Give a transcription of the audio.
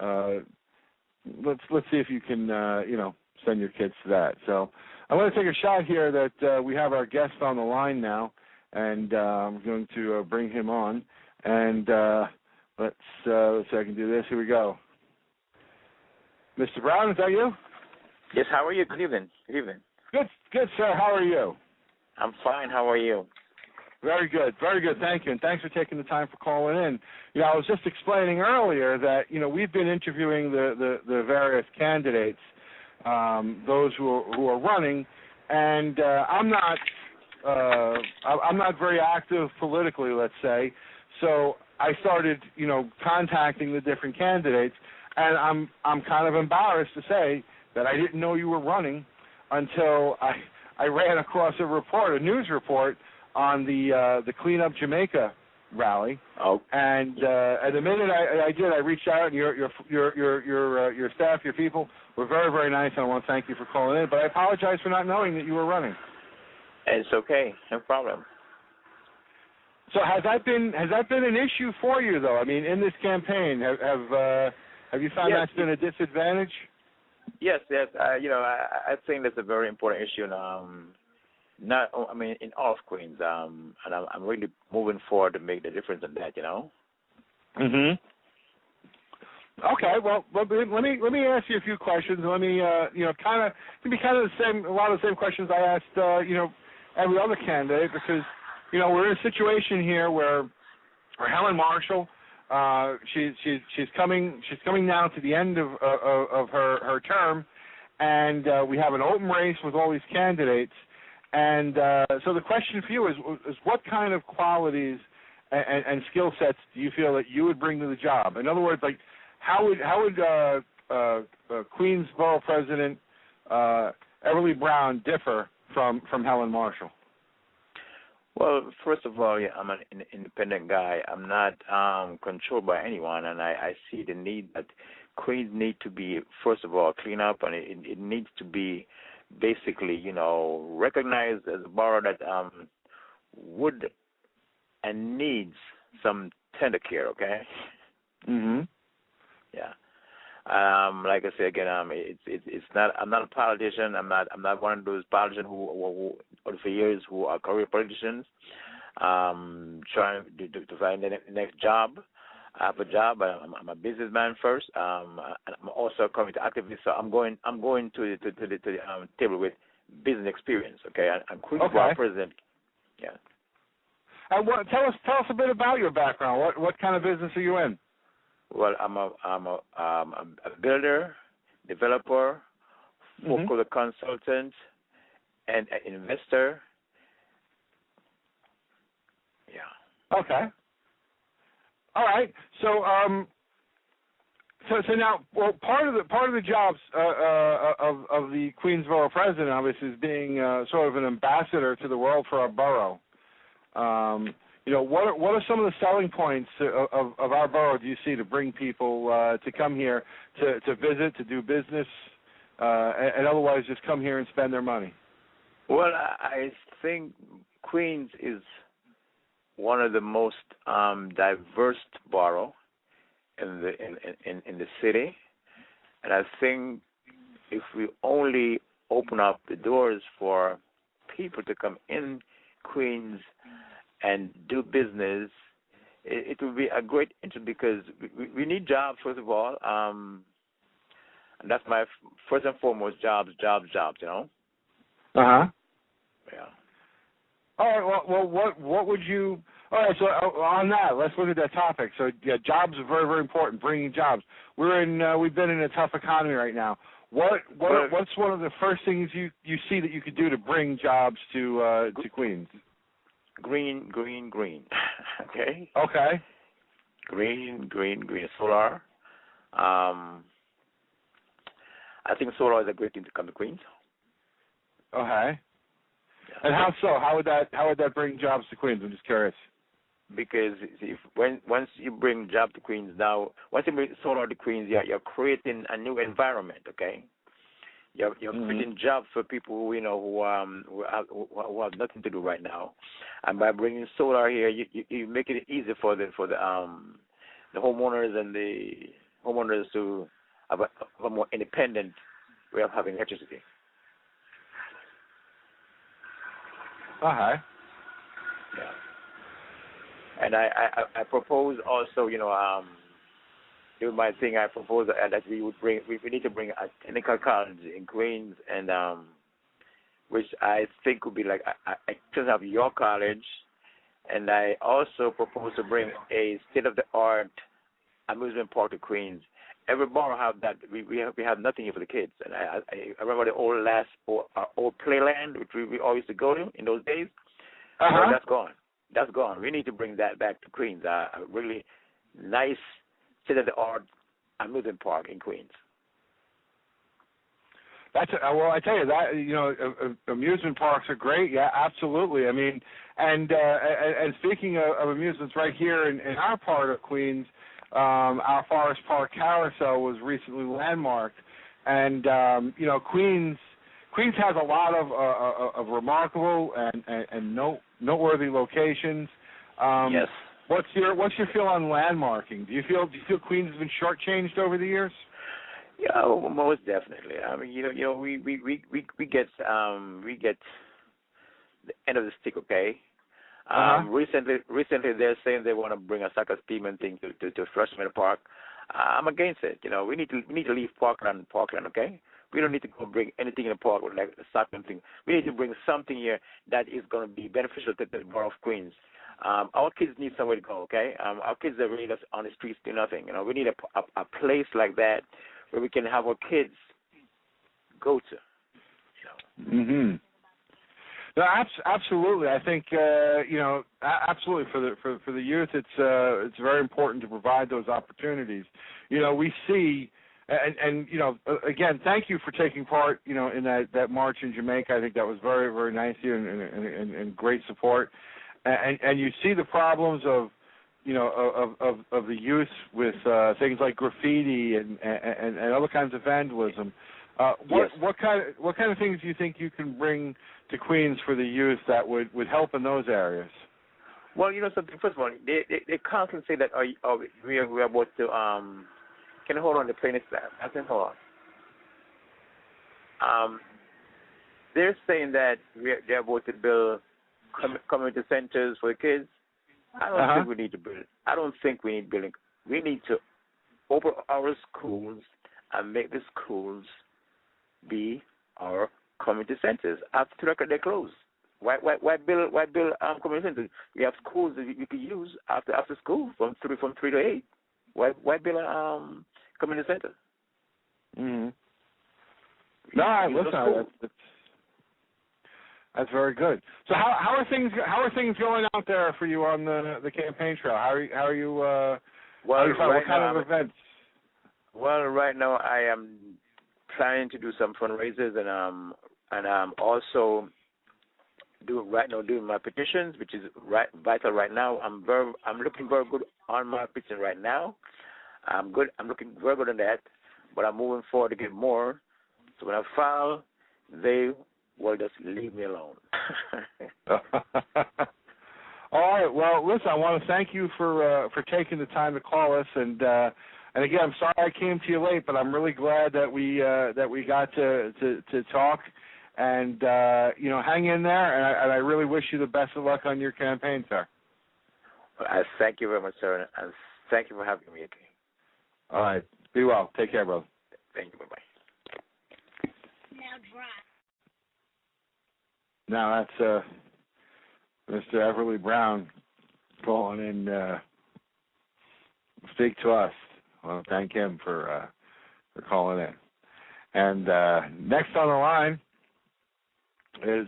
let's see if you can send your kids to that. So I'm going to take a shot here that we have our guest on the line now, and I'm going to bring him on. And let's see if I can do this. Here we go. Mr. Brown, is that you? Yes, how are you? Good evening. Good evening. Good, sir. How are you? I'm fine. How are you? Very good. Thank you. And thanks for taking the time for calling in. I was just explaining earlier that, we've been interviewing the various candidates, those who are running, and I'm not very active politically, let's say. So I started, contacting the different candidates, and I'm kind of embarrassed to say that I didn't know you were running until I ran across a news report on the Clean Up Jamaica rally. Oh. And the minute I did, I reached out, and your staff, your people were very, very nice, and I want to thank you for calling in. But I apologize for not knowing that you were running. It's okay, no problem. So has that been an issue for you, though? I mean, in this campaign, have you found that's been a disadvantage? Yes. I think that's a very important issue. In all of Queens, and I'm really moving forward to make the difference in that. Mhm. Okay. Well, let me ask you a few questions. Let me, kind of the same. A lot of the same questions I asked, every other candidate, because we're in a situation here where Helen Marshall, she's coming now to the end of her term, and we have an open race with all these candidates. And so the question for you is what kind of qualities and skill sets do you feel that you would bring to the job? In other words, like how would Queens Borough President Everly Brown differ from Helen Marshall? Well, first of all, I'm an independent guy. I'm not controlled by anyone, and I see the need that Queens need to be, first of all, clean up, and it needs to be basically, recognized as a borough that would and needs some tender care. Okay. Mhm. Yeah. Like I say again, it's not. I'm not a politician. I'm not one of those politicians who for years who are career politicians, trying to find the next job. I have a job. I'm a businessman first. And I'm also a community activist. So I'm going to the table with business experience. Okay, I'm Queens Borough President. Yeah. And tell us a bit about your background. What kind of business are you in? Well, I'm a builder, developer, foreclosure consultant, and an investor. Yeah. Okay. All right. So so now, well, part of the jobs of the Queens Borough President, obviously, is being sort of an ambassador to the world for our borough. What are some of the selling points of our borough do you see to bring people to come here to visit, to do business, and otherwise just come here and spend their money? Well, I think Queens is one of the most diverse borough in the city, and I think if we only open up the doors for people to come in Queens and do business, it will be a great interest because we need jobs, first of all. And that's my first and foremost, jobs, you know? Uh-huh. Yeah. All right, well, what would you... All right, so on that, let's look at that topic. So, yeah, jobs are very, very important, bringing jobs. We've been in a tough economy right now. What's one of the first things you see that you could do to bring jobs to Queens? Green. Okay. Okay. Green. Solar. I think solar is a great thing to come to Queens. Okay. Yeah. And how so? How would that bring jobs to Queens? I'm just curious. Because once you bring job to Queens, now once you bring solar to Queens, you're creating a new environment. Okay. You're creating jobs for people who have nothing to do right now, and by bringing solar here, you make it easy for the homeowners and the homeowners to have a more independent way of having electricity. Okay. Yeah. And I propose also, do my thing. I propose that we need to bring a technical college in Queens, and which I think would be like I just have York College, and I also propose to bring a state-of-the-art amusement park to Queens. Every borough have that. We have nothing here for the kids, and I remember the old Playland, which we all used to go to in those days. Uh-huh. So that's gone. That's gone. We need to bring that back to Queens. A really nice state-of-the-art amusement park in Queens. Well, I tell you that amusement parks are great. Yeah, absolutely. I mean, and speaking of amusements, right here in our part of Queens, our Forest Park Carousel was recently landmarked, and Queens has a lot of remarkable and noteworthy locations. Yes. What's your feel on landmarking? Do you feel Queens has been shortchanged over the years? Yeah, well, most definitely. I mean, we get the end of the stick. Okay. Recently they're saying they want to bring a soccer team and thing to Freshman Park. I'm against it. We need to leave Parkland. Okay. We don't need to go bring anything in the park like the soccer thing. We need to bring something here that is going to be beneficial to the borough of Queens. Our kids need somewhere to go. Okay. Our kids are really just on the streets do nothing. We need a place like that where we can have our kids go to. Mhm. No, absolutely. I think absolutely for the youth, it's very important to provide those opportunities. We see, and again, thank you for taking part, in that march in Jamaica. I think that was very, very nice of you and great support. And you see the problems of the youth with things like graffiti and other kinds of vandalism. Yes. What kind of things do you think you can bring to Queens for the youth that would help in those areas? Well, something. First of all, they constantly say that we are about to can you hold on the plane is that? I can hold on. They're saying that they're about to build community centers for the kids. I don't think we need to build. I don't think we need building. We need to open our schools and make the schools be our community centers. After the record, they're closed. Why build community centers? We have schools that you can use after school from 3 to 8. Why build a community center? Mm-hmm. No, listen, that's very good. So how are things going out there for you on the campaign trail? How are you? What kind of events? Well, right now I am planning to do some fundraisers, and I'm also doing my petitions, which is vital right now. I'm looking very good on my petition right now. I'm looking very good on that, but I'm moving forward to get more. So when I file, they will just leave me alone. All right. Well, listen, I want to thank you for taking the time to call us, and again, I'm sorry I came to you late, but I'm really glad that we got to talk, and hang in there, and I really wish you the best of luck on your campaign, sir. Well, I thank you very much, sir, and thank you for having me. Okay. All right. Be well. Take care, brother. Thank you. Bye-bye. Now that's Mr. Everly Brown calling in to speak to us. I want to thank him for calling in. And next on the line is